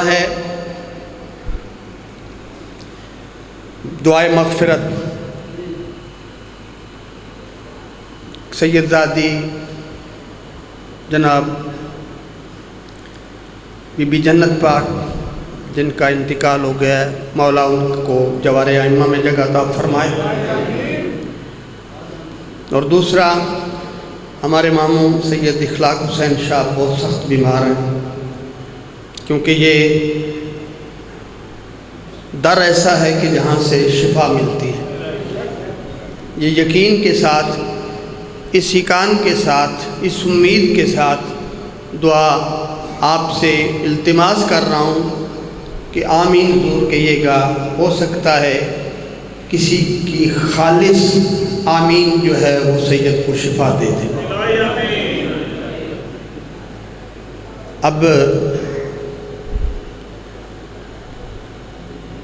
دعا ہے دعائے مغفرت سیدزادی جناب بی بی جنت پاک جن کا انتقال ہو گیا ہے، مولا ان کو جوار ائمہ میں جگہ عطا فرمائے۔ اور دوسرا ہمارے ماموں سید اخلاق حسین شاہ بہت سخت بیمار ہیں، کیونکہ یہ در ایسا ہے کہ جہاں سے شفا ملتی ہے۔ یہ یقین کے ساتھ، اس یقین کے ساتھ، اس امید کے ساتھ دعا آپ سے التماس کر رہا ہوں کہ آمین ضرور کہیے گا، ہو سکتا ہے کسی کی خالص آمین جو ہے وہ سید کو شفا دے دے۔ اب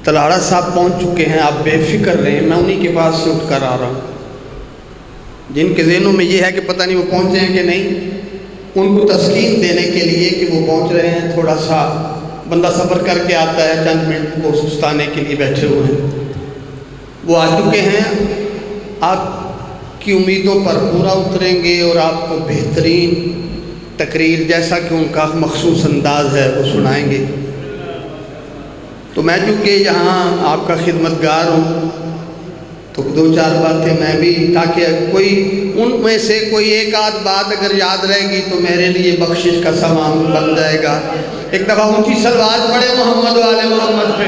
تلاڑہ صاحب پہنچ چکے ہیں، آپ بے فکر رہیں، میں انہی کے پاس سے اٹھ کر آ رہا ہوں۔ جن کے ذہنوں میں یہ ہے کہ پتہ نہیں وہ پہنچے ہیں کہ نہیں، ان کو تسکین دینے کے لیے کہ وہ پہنچ رہے ہیں، تھوڑا سا بندہ صبر کر کے آتا ہے، چند منٹ وہ سستانے کے لیے بیٹھے ہوئے ہیں۔ وہ آ چکے ہیں، آپ کی امیدوں پر پورا اتریں گے اور آپ کو بہترین تقریر جیسا کہ ان کا مخصوص انداز ہے وہ سنائیں گے۔ تو میں چونکہ یہاں آپ کا خدمتگار ہوں تو دو چار باتیں میں بھی، تاکہ کوئی ان میں سے کوئی ایک آدھ بات اگر یاد رہے گی تو میرے لیے بخشش کا سامان بن جائے گا۔ ایک دفعہ اونچی صلوات پڑھے محمد و آل محمد پہ۔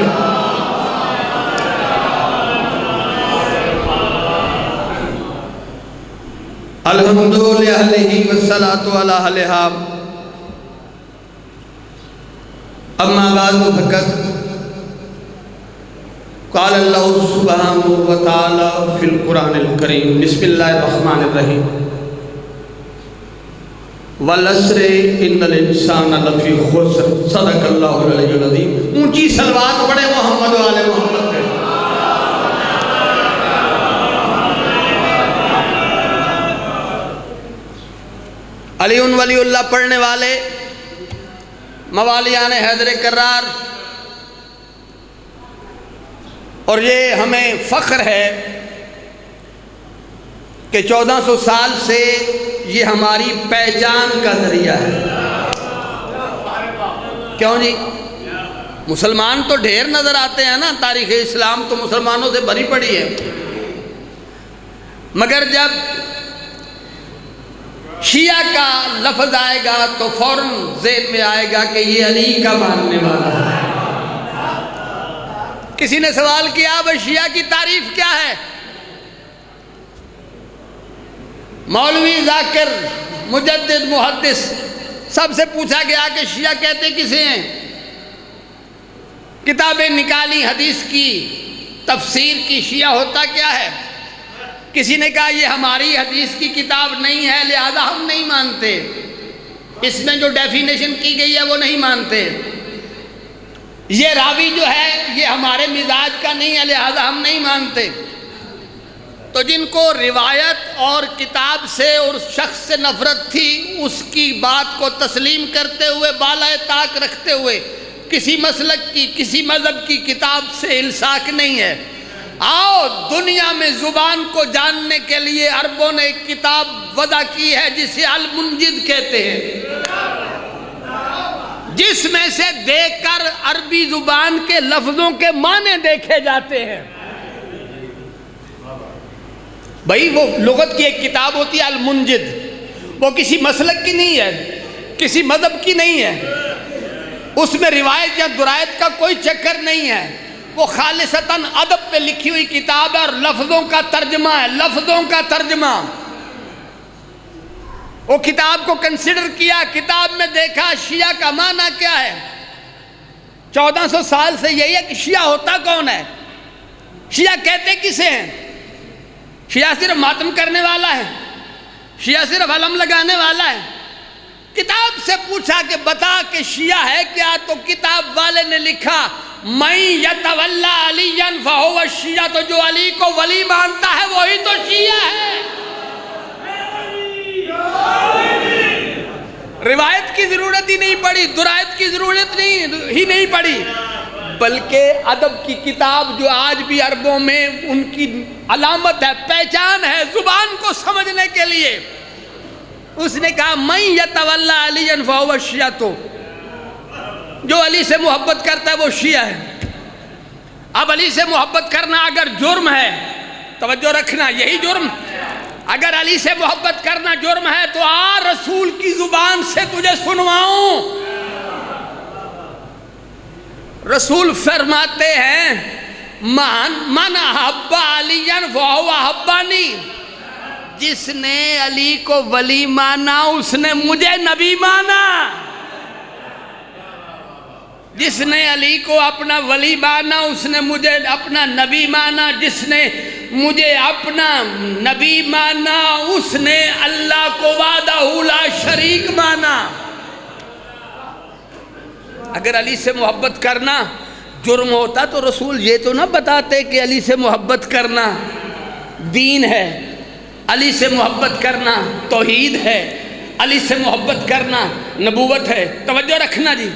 الحمدللہ والصلاة علی اہلہا۔ اما بعد فقط قال اللہ سبحانہ وتعالی فی القرآن الکریم، بسم اللہ الرحمن الرحیم، والعصر ان الانسان لفی خسر، صدق اللہ العلی العظیم۔ اونچی صلوات پڑھے محمد و آل محمد پہ۔ علی ولی اللہ پڑھنے والے موالیان حیدر کرار، اور یہ ہمیں فخر ہے کہ 1400 سال سے یہ ہماری پہچان کا ذریعہ ہے۔ کیوں جی؟ مسلمان تو ڈھیر نظر آتے ہیں نا، تاریخ اسلام تو مسلمانوں سے بھری پڑی ہے، مگر جب شیعہ کا لفظ آئے گا تو فوراً ذہن میں آئے گا کہ یہ علی کا ماننے والا ہے۔ کسی نے سوال کیا اب شیعہ کی تعریف کیا ہے؟ مولوی ذاکر مجدد محدث سب سے پوچھا گیا کہ شیعہ کہتے کسے ہیں؟ کتابیں نکالی حدیث کی، تفسیر کی، شیعہ ہوتا کیا ہے؟ کسی نے کہا یہ ہماری حدیث کی کتاب نہیں ہے لہذا ہم نہیں مانتے، اس میں جو ڈیفینیشن کی گئی ہے وہ نہیں مانتے، یہ راوی جو ہے یہ ہمارے مزاج کا نہیں ہے لہذا ہم نہیں مانتے۔ تو جن کو روایت اور کتاب سے اور شخص سے نفرت تھی، اس کی بات کو تسلیم کرتے ہوئے، بالائے طاق رکھتے ہوئے، کسی مسلک کی، کسی مذہب کی کتاب سے الساق نہیں ہے۔ آؤ دنیا میں زبان کو جاننے کے لیے عربوں نے ایک کتاب وضع کی ہے جسے المنجد کہتے ہیں، جس میں سے دیکھ کر عربی زبان کے لفظوں کے معنی دیکھے جاتے ہیں۔ بھئی وہ لغت کی ایک کتاب ہوتی ہے المنجد، وہ کسی مسلک کی نہیں ہے، کسی مذہب کی نہیں ہے، اس میں روایت یا درایت کا کوئی چکر نہیں ہے، وہ خالصتاً ادب پہ لکھی ہوئی کتاب ہے اور لفظوں کا ترجمہ ہے، لفظوں کا ترجمہ۔ وہ کتاب کو کنسیڈر کیا، کتاب میں دیکھا شیعہ کا معنی کیا ہے۔ 1400 سال سے یہی ہے کہ شیعہ ہوتا کون ہے؟ شیعہ کہتے کسے ہیں؟ شیعہ صرف ماتم کرنے والا ہے، شیعہ صرف علم لگانے والا ہے۔ کتاب سے پوچھا کہ بتا کہ شیعہ ہے کیا، تو کتاب والے نے لکھا مَن یتولی علیٰ فَہُوَ الشیعہ، تو جو علی کو ولی مانتا ہے وہی تو شیعہ ہے۔ روایت کی ضرورت ہی نہیں پڑی، درایت کی ضرورت ہی نہیں پڑی، بلکہ ادب کی کتاب جو آج بھی عربوں میں ان کی علامت ہے، پہچان ہے زبان کو سمجھنے کے لیے، اس نے کہا من یتولی علیٰ فہو شیعۃ، جو علی سے محبت کرتا ہے وہ شیعہ ہے۔ اب علی سے محبت کرنا اگر جرم ہے، توجہ رکھنا، یہی جرم، اگر علی سے محبت کرنا جرم ہے تو آ رسول کی زبان سے تجھے سنواؤں۔ رسول فرماتے ہیں من احب علی فہو احبانی، جس نے علی کو ولی مانا اس نے مجھے نبی مانا، جس نے علی کو اپنا ولی مانا اس نے مجھے اپنا نبی مانا، جس نے مجھے اپنا نبی مانا اس نے اللہ کو وحدہ لا شریک مانا۔ اگر علی سے محبت کرنا جرم ہوتا تو رسول یہ تو نہ بتاتے کہ علی سے محبت کرنا دین ہے، علی سے محبت کرنا توحید ہے، علی سے محبت کرنا نبوت ہے۔ توجہ رکھنا جی،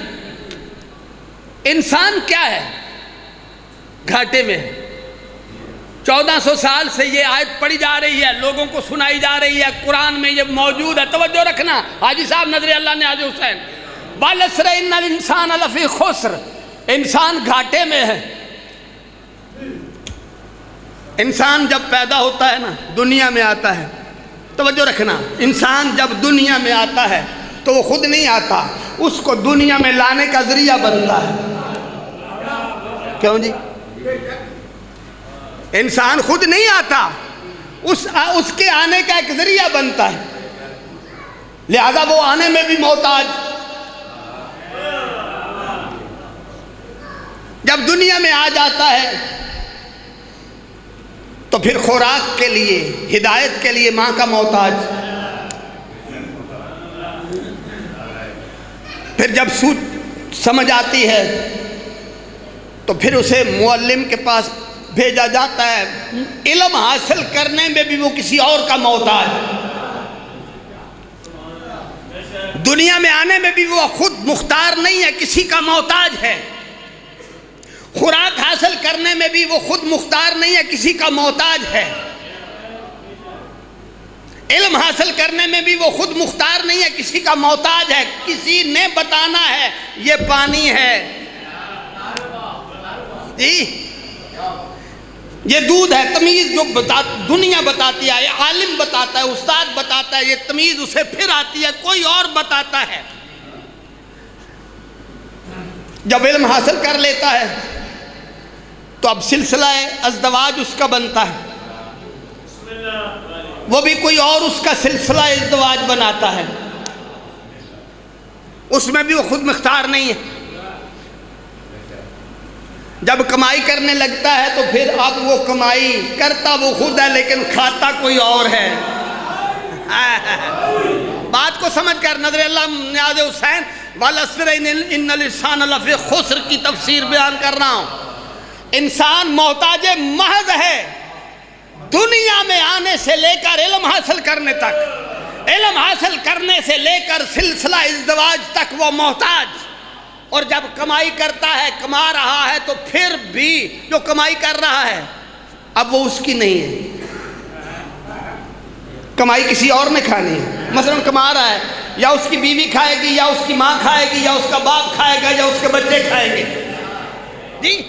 انسان کیا ہے؟ گھاٹے میں 1400 سال سے یہ آیت پڑھی جا رہی ہے، لوگوں کو سنائی جا رہی ہے، قرآن میں یہ موجود ہے۔ توجہ رکھنا، حاجی صاحب نظر اللہ نے حاجی حسین والعصر ان الانسان لفی خسر، انسان گھاٹے میں ہے۔ انسان جب پیدا ہوتا ہے نا، دنیا میں آتا ہے، توجہ رکھنا، انسان جب دنیا میں آتا ہے تو وہ خود نہیں آتا، اس کو دنیا میں لانے کا ذریعہ بنتا ہے۔ کیوں جی؟ انسان خود نہیں آتا، اس کے آنے کا ایک ذریعہ بنتا ہے، لہذا وہ آنے میں بھی محتاج۔ جب دنیا میں آ جاتا ہے تو پھر خوراک کے لیے، ہدایت کے لیے ماں کا محتاج، پھر جب سمجھ آتی ہے تو پھر اسے معلم کے پاس بھیجا جاتا ہے، علم حاصل کرنے میں بھی وہ کسی اور کا محتاج، دنیا میں آنے میں بھی وہ خود مختار نہیں ہے، کسی کا محتاج ہے، خوراک حاصل کرنے میں بھی وہ خود مختار نہیں ہے، کسی کا محتاج ہے، علم حاصل کرنے میں بھی وہ خود مختار نہیں ہے، کسی کا محتاج ہے، کسی نے بتانا ہے یہ پانی ہے جی، یہ دودھ ہے، تمیز جو دنیا بتاتی ہے، عالم بتاتا ہے، استاد بتاتا ہے، یہ تمیز اسے پھر آتی ہے، کوئی اور بتاتا ہے۔ جب علم حاصل کر لیتا ہے تو اب سلسلہ ازدواج اس کا بنتا ہے، وہ بھی کوئی اور اس کا سلسلہ ازدواج بناتا ہے، اس میں بھی وہ خود مختار نہیں ہے۔ جب کمائی کرنے لگتا ہے تو پھر اب وہ کمائی کرتا وہ خود ہے لیکن کھاتا کوئی اور ہے۔ بات کو سمجھ کر نظر اللہ نیاز حسین والعصر ان الانسان لفی خسر کی تفسیر بیان کر رہا ہوں۔ انسان محتاج محض ہے، دنیا میں آنے سے لے کر علم حاصل کرنے تک، علم حاصل کرنے سے لے کر سلسلہ ازدواج تک وہ محتاج، اور جب کمائی کرتا ہے، کما رہا ہے تو پھر بھی جو کمائی کر رہا ہے اب وہ اس کی نہیں ہے، کمائی کسی اور نے کھانی ہے۔ مثلا کما رہا ہے، یا اس کی بیوی کھائے گی، یا اس کی ماں کھائے گی، یا اس کا باپ کھائے گا، یا اس کے بچے کھائیں گے جی۔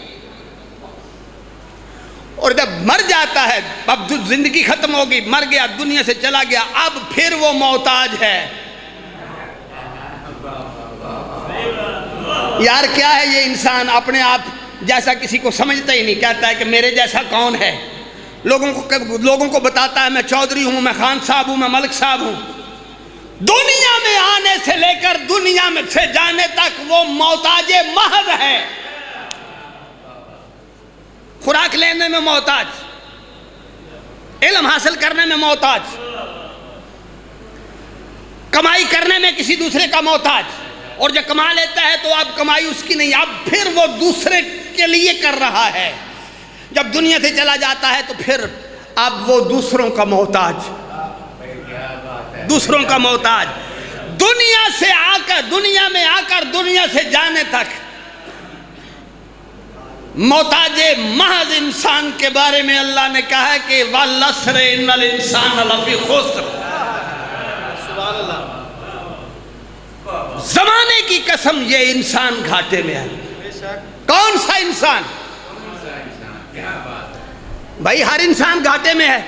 اور جب مر جاتا ہے، اب زندگی ختم ہوگی، مر گیا، دنیا سے چلا گیا، اب پھر وہ محتاج ہے۔ یار کیا ہے یہ انسان، اپنے آپ جیسا کسی کو سمجھتا ہی نہیں، کہتا ہے کہ میرے جیسا کون ہے، لوگوں کو بتاتا ہے میں چودھری ہوں، میں خان صاحب ہوں، میں ملک صاحب ہوں۔ دنیا میں آنے سے لے کر دنیا میں سے جانے تک وہ محتاج محض ہے، خوراک لینے میں محتاج، علم حاصل کرنے میں محتاج، کمائی کرنے میں کسی دوسرے کا محتاج، اور جب کما لیتا ہے تو اب کمائی اس کی نہیں، اب پھر وہ دوسرے کے لیے کر رہا ہے۔ جب دنیا سے چلا جاتا ہے تو پھر اب وہ دوسروں کا محتاج، دوسروں کا محتاج، دنیا سے آ کر، دنیا میں آ کر دنیا سے جانے تک محتاج محض انسان کے بارے میں اللہ نے کہا ہے کہ وَالْعَصْرِ إِنَّ الْإِنسَانَ لَفِي خُسْرٍ۔ زمانے کی قسم یہ انسان گھاٹے میں ہے۔ کون سا انسان؟ بھائی ہر انسان گھاٹے میں ہے۔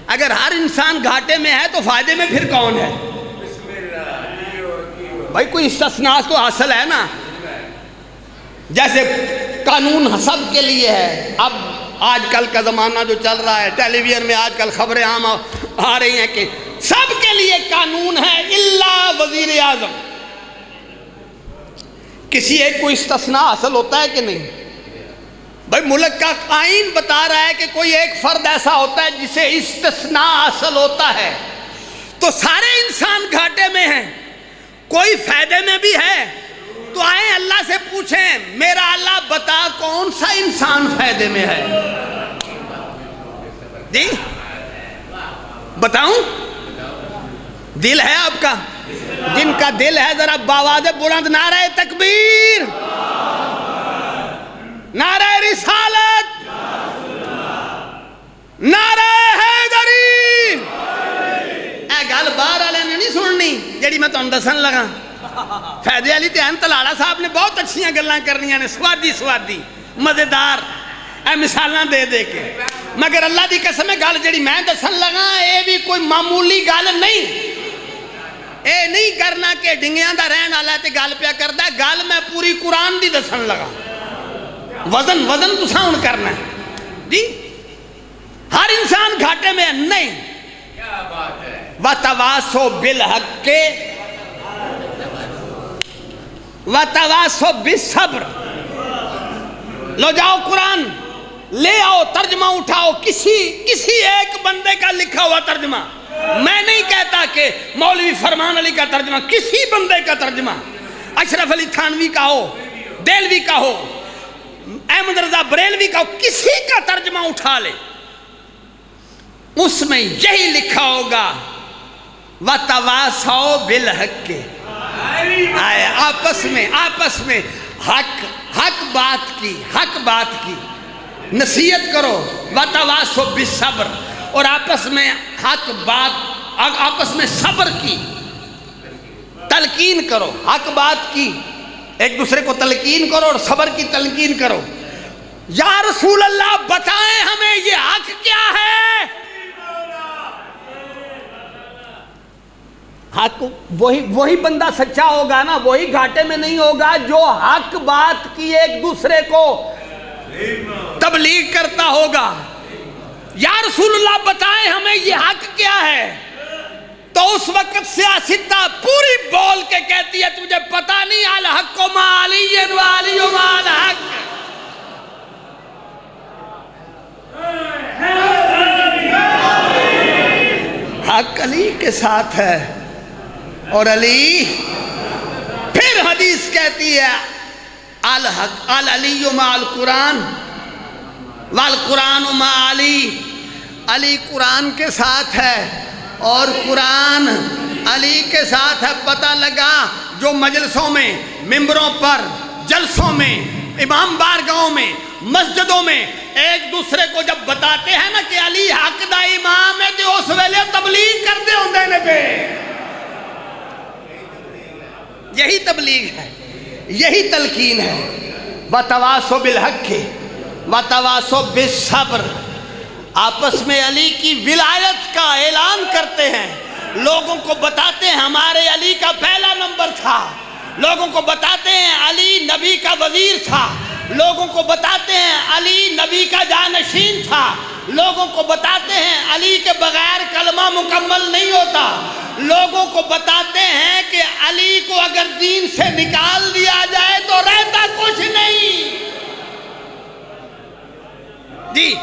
اگر ہر انسان گھاٹے میں ہے تو فائدے میں پھر کون ہے؟ بھائی کوئی استثناء تو حاصل ہے نا۔ جیسے قانون سب کے لیے ہے۔ اب آج کل کا زمانہ جو چل رہا ہے، ٹیلی ویژن میں آج کل خبریں عام آ رہی ہیں کہ سب کے لیے قانون ہے الا وزیر اعظم۔ کسی ایک کو استثناء حاصل ہوتا ہے کہ نہیں؟ بھائی ملک کا آئین بتا رہا ہے کہ کوئی ایک فرد ایسا ہوتا ہے جسے استثناء حاصل ہوتا ہے، تو سارے انسان گھاٹے میں ہیں، کوئی فائدے میں بھی ہے۔ تو آئیں اللہ سے پوچھیں، میرا اللہ بتا کون سا انسان فائدے میں ہے؟ جی بتاؤں؟ دل ہے آپ کا؟ جن کا دل ہے ذرا باواز بلند نعرہ تکبیر، نعرہ رسالت، نعرہ حیدری۔ اے گل باہر والے نے نہیں سننی جیڑی میں تمہیں دسن لگا۔ فائدے علی تین تلاڑا صاحب نے بہت اچھیاں گلاں کرنیاں نے، سوادی مزیدار، اے مثالاں دے دے کے، مگر اللہ دی قسم ہے گل جیڑی میں دسن لگا اے بھی کوئی معمولی گل نہیں۔ اے نہیں کرنا کہ ڈنگیاں دا رہن والا ہے تے گل پیا کردا، گل میں پوری قرآن دی دسن لگا۔ وزن تساں ہن کرنا ہے جی۔ ہر انسان گھاٹے میں نہیں۔ وَتَوَاسَوْا بِالْحَقِّ وَتَوَاسَوْا بِالصَّبْرِ۔ لو جاؤ قرآن لے آؤ، ترجمہ اٹھاؤ، کسی ایک بندے کا لکھا ہوا ترجمہ، میں نہیں کہتا کہ مولوی فرمان علی کا ترجمہ، کسی بندے کا ترجمہ، اشرف علی تھانوی کا ہو، دیلوی کا ہو، احمد رضا بریلوی کا ہو، کسی کا ترجمہ اٹھا لے، اس میں یہی لکھا ہوگا وَتَوَاسَوْا بِالْحَقِّ۔ آپس میں حق بات کی نصیحت کرو، وَتَوَاسَوْا بِالصَّبْرِ، اور آپس میں صبر کی تلقین کرو، حق بات کی ایک دوسرے کو تلقین کرو اور صبر کی تلقین کرو۔ یا رسول اللہ بتائیں ہمیں یہ حق کیا ہے؟ حق وہی بندہ سچا ہوگا نا، وہی گھاٹے میں نہیں ہوگا جو حق بات کی ایک دوسرے کو تبلیغ کرتا ہوگا۔ یا رسول اللہ بتائیں ہمیں یہ حق کیا ہے؟ تو اس وقت سیاستہ پوری بول کے کہتی ہے تجھے پتہ نہیں، الحق مع علی و علی مع الحق۔ حق علی کے ساتھ ہے اور علی، پھر حدیث کہتی ہے الحق العلی مع القرآن والقرآن مع علی، علی قرآن کے ساتھ ہے اور قرآن علی کے ساتھ ہے۔ پتہ لگا جو مجلسوں میں، ممبروں پر، جلسوں میں، امام بارگاہوں میں، مسجدوں میں ایک دوسرے کو جب بتاتے ہیں نا کہ علی حق دا امام ہے تو اس ویلے تبلیغ کرتے ہوندے نے پہ، یہی تبلیغ ہے، یہی تلقین ہے۔ وَتَوَاسَوْا بِالْحَقِّ وَتَوَاسَوْا بِالصَّبْرِ، آپس میں علی کی ولایت کا اعلان کرتے ہیں، لوگوں کو بتاتے ہیں ہمارے علی کا پہلا نمبر تھا، لوگوں کو بتاتے ہیں علی نبی کا وزیر تھا، لوگوں کو بتاتے ہیں علی نبی کا جانشین تھا، لوگوں کو بتاتے ہیں علی کے بغیر کلمہ مکمل نہیں ہوتا، لوگوں کو بتاتے ہیں کہ علی کو اگر دین سے نکال دیا جائے تو رہتا کچھ نہیں جی۔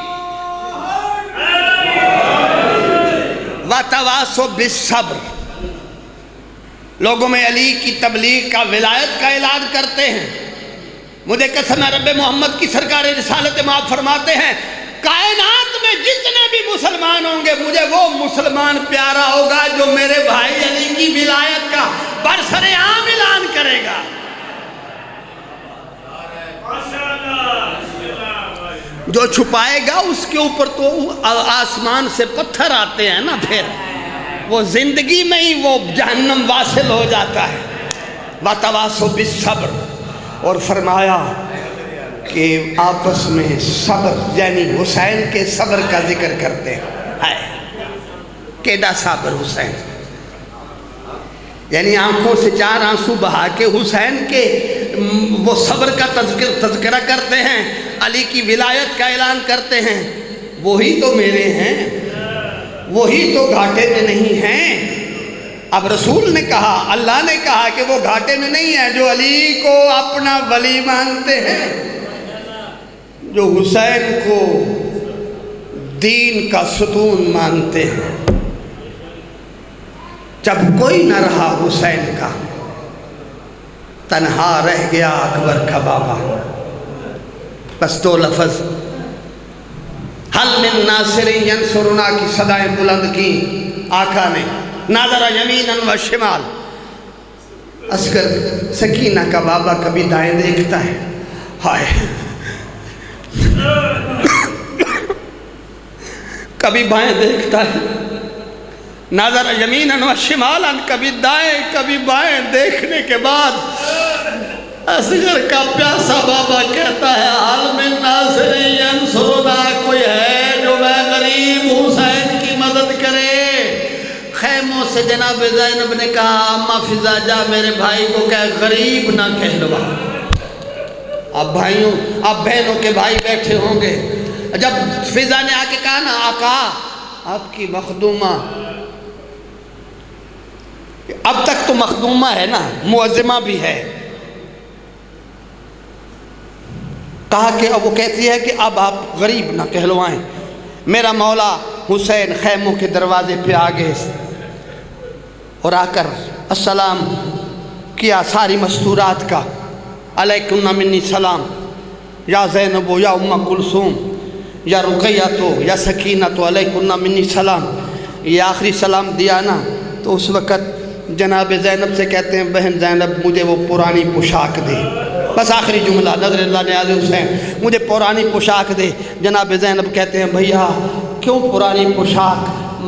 وَتَوَاسَوْا بِالصَّبْرِ، لوگوں میں علی کی تبلیغ کا، ولایت کا اعلان کرتے ہیں۔ مجھے قسم ہے رب محمد کی سرکار رسالت مآب فرماتے ہیں کائنات میں جتنے بھی مسلمان ہوں گے مجھے وہ مسلمان پیارا ہوگا جو میرے بھائی علی کی ولایت کا برسر عام اعلان کرے گا۔ جو چھپائے گا اس کے اوپر تو آسمان سے پتھر آتے ہیں نا، پھر وہ زندگی میں ہی وہ جہنم واصل ہو جاتا ہے۔ وَتَوَاصَوْا بِالصَّبْرِ، اور فرمایا کہ آپس میں صبر، یعنی حسین کے صبر کا ذکر کرتے ہیں۔ کیڈا صابر حسین، یعنی آنکھوں سے 4 آنسو بہا کے حسین کے وہ صبر کا تذکرہ کرتے ہیں، علی کی ولایت کا اعلان کرتے ہیں۔ وہی تو میرے ہیں، وہی تو گھاٹے میں نہیں ہیں۔ اب رسول نے کہا، اللہ نے کہا کہ وہ گھاٹے میں نہیں ہیں جو علی کو اپنا ولی مانتے ہیں، جو حسین کو دین کا ستون مانتے ہیں۔ جب کوئی نہ رہا حسین کا، تنہا رہ گیا اکبر کا بابا، بس 2 لفظ حل من ناصر ینصرنا کی صدائیں بلند کی آقا نے۔ ناظر یمینا و شمال، اصغر سکینہ کا بابا کبھی دائیں دیکھتا ہے، ہائے، کبھی بائیں دیکھتا ہے۔ ناظر یمینا و شمالا، کبھی دائیں کبھی بائیں دیکھنے کے بعد اصغر کا پیاسا بابا کہتا ہے، حل من ناصر ینصرنا، کوئی ہے جو میں غریب حسین کی مدد کرے؟ خیموں سے جناب زینب نے کہا، اما فضا جا میرے بھائی کو کہ غریب نہ کہلوا۔ اب بھائیوں، اب بہنوں کے بھائی بیٹھے ہوں گے، جب فضا نے آ کے کہا نا، آقا آپ کی مخدومہ، اب تک تو مخدومہ ہے نا، معظمہ بھی ہے، کہا کہ اب وہ کہتی ہے کہ اب آپ غریب نہ کہلوائیں۔ میرا مولا حسین خیموں کے دروازے پہ آگے اور آ کر السلام کیا ساری مستورات کا، علیکم منی سلام، یا زینب یا ام کلثوم یا رقیہ یا سکینہ، تو علیکم منی سلام، یہ آخری سلام دیا نا، تو اس وقت جناب زینب سے کہتے ہیں، بہن زینب مجھے وہ پرانی پوشاک دے، بس آخری جملہ، نظر اللہ نیاز حسین مجھے پرانی پوشاک دے۔ جناب زینب کہتے ہیں، بھیا کیوں پرانی پوشاک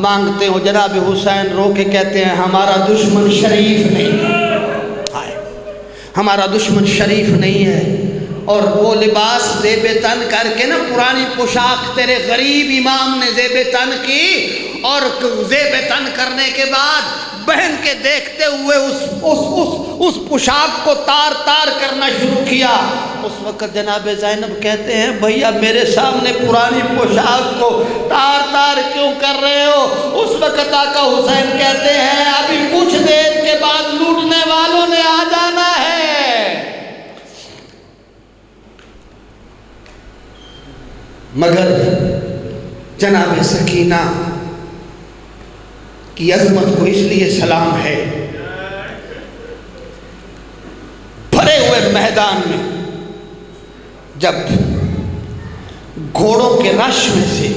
مانگتے ہو؟ جناب حسین رو کے کہتے ہیں، ہمارا دشمن شریف نہیں ہے، ہمارا دشمن شریف نہیں ہے، اور وہ لباس زیب تن کر کے نا، پرانی پوشاک تیرے غریب امام نے زیب تن کی، اور زیب تن کرنے کے بعد بہن کے دیکھتے ہوئے اس پوشاک کو تار تار کرنا شروع کیا۔ اس وقت جناب زینب کہتے ہیں، بھیا میرے سامنے پرانی پوشاک کو تار تار کیوں کر رہے ہو؟ اس وقت آقا حسین کہتے ہیں، ابھی کچھ دیر کے بعد لوٹنے والوں نے آ جانا ہے، مگر جناب سکینہ کی عظمت کو اس لیے سلام ہے، بھرے ہوئے میدان میں جب گھوڑوں کے رش میں سے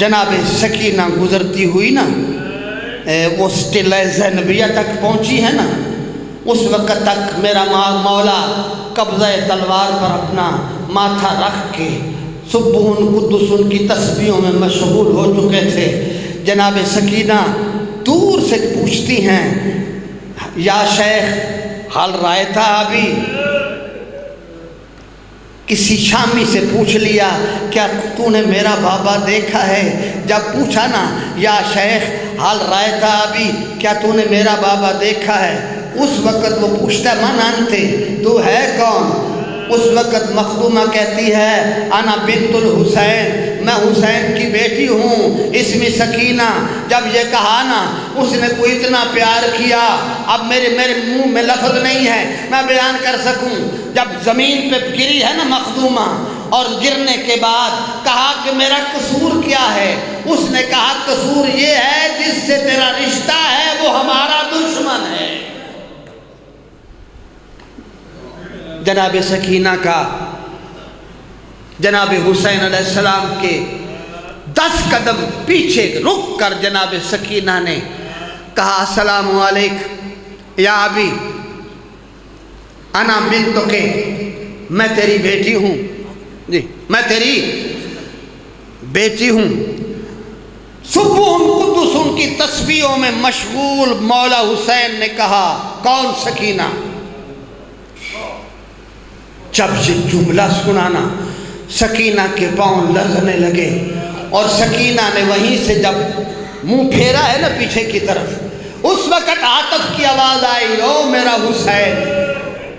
جناب سکینہ گزرتی ہوئی نا، وہ سٹلہ زینبیہ تک پہنچی ہے نا، اس وقت تک میرا مولا قبضہ تلوار پر اپنا ماتھا رکھ کے سبحان قدس کی تسبیحوں میں مشغول ہو چکے تھے۔ جناب سکینہ دور سے پوچھتی ہیں، یا شیخ حال رائے تھا ابھی؟ کسی شامی سے پوچھ لیا، کیا تو نے میرا بابا دیکھا ہے؟ جب پوچھا نا، یا شیخ حال رائے تھا ابھی، کیا تو نے میرا بابا دیکھا ہے؟ اس وقت وہ پوچھتا ہے، من انتے، تو ہے کون؟ اس وقت مخدومہ کہتی ہے، انا بنت الحسین، میں حسین کی بیٹی ہوں، اسمی سکینہ۔ جب یہ کہا نا، اس نے کوئی اتنا پیار کیا، اب میرے منہ میں لفظ نہیں ہے میں بیان کر سکوں۔ جب زمین پہ گری ہے نا مخدومہ، اور گرنے کے بعد کہا کہ میرا قصور کیا ہے؟ اس نے کہا قصور یہ ہے جس سے تیرا رشتہ ہے وہ ہمارا دشمن ہے۔ جناب سکینہ کا جناب حسین علیہ السلام کے 10 قدم پیچھے رک کر جناب سکینہ نے کہا السلام علیکم یا ابی انا بنتک، میں تیری بیٹی ہوں، جی میں تیری بیٹی ہوں۔ سبح قدس ان کی تسبیحوں میں مشغول مولا حسین نے کہا کون سکینہ؟ جب یہ جملہ سنانا سکینہ کے پاؤں لرزنے لگے، اور سکینہ نے وہیں سے جب منہ پھیرا ہے نا پیچھے کی طرف، اس وقت عاطف کی آواز آئی او میرا حسین،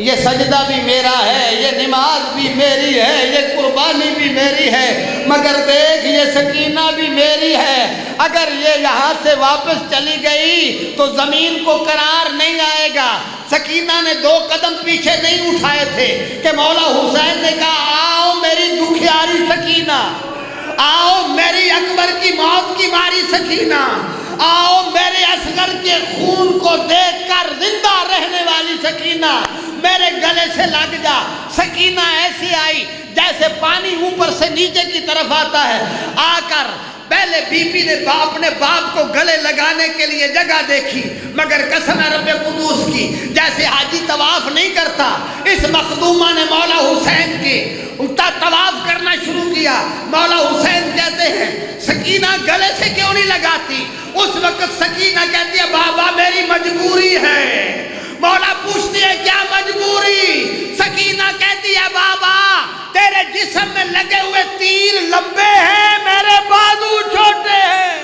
یہ سجدہ بھی میرا ہے، یہ نماز بھی میری ہے، یہ قربانی بھی میری ہے، مگر دیکھ یہ سکینہ بھی میری ہے، اگر یہ یہاں سے واپس چلی گئی تو زمین کو قرار نہیں آئے گا۔ سکینہ نے 2 قدم پیچھے نہیں اٹھائے تھے کہ مولا حسین نے کہا آؤ میری دکھیاری سکینہ، آؤ میری اکبر کی موت کی ماری سکینہ، آؤ میرے اصغر کے خون کو دیکھ کر زندہ رہنے والی سکینہ، میرے گلے سے لگ جا۔ سکینہ ایسی آئی جیسے پانی اوپر سے نیچے کی طرف آتا ہے، آ کر پہلے بی بی نے اپنے باپ کو گلے لگانے کے لیے جگہ دیکھی، مگر قسم رب قدوس کی جیسے حاجی طواف نہیں کرتا، اس مخدومہ نے مولا حسین کے طواف کرنا شروع کیا۔ مولا حسین کہتے ہیں سکینہ گلے سے کیوں نہیں لگاتی؟ اس وقت سکینہ کہتی ہے بابا میری مجبوری ہے۔ مولا پوچھتی ہے کیا مجبوری؟ سکینہ کہتی ہے بابا تیرے جسم میں لگے ہوئے تیر لمبے ہیں، میرے بازو چھوٹے ہیں۔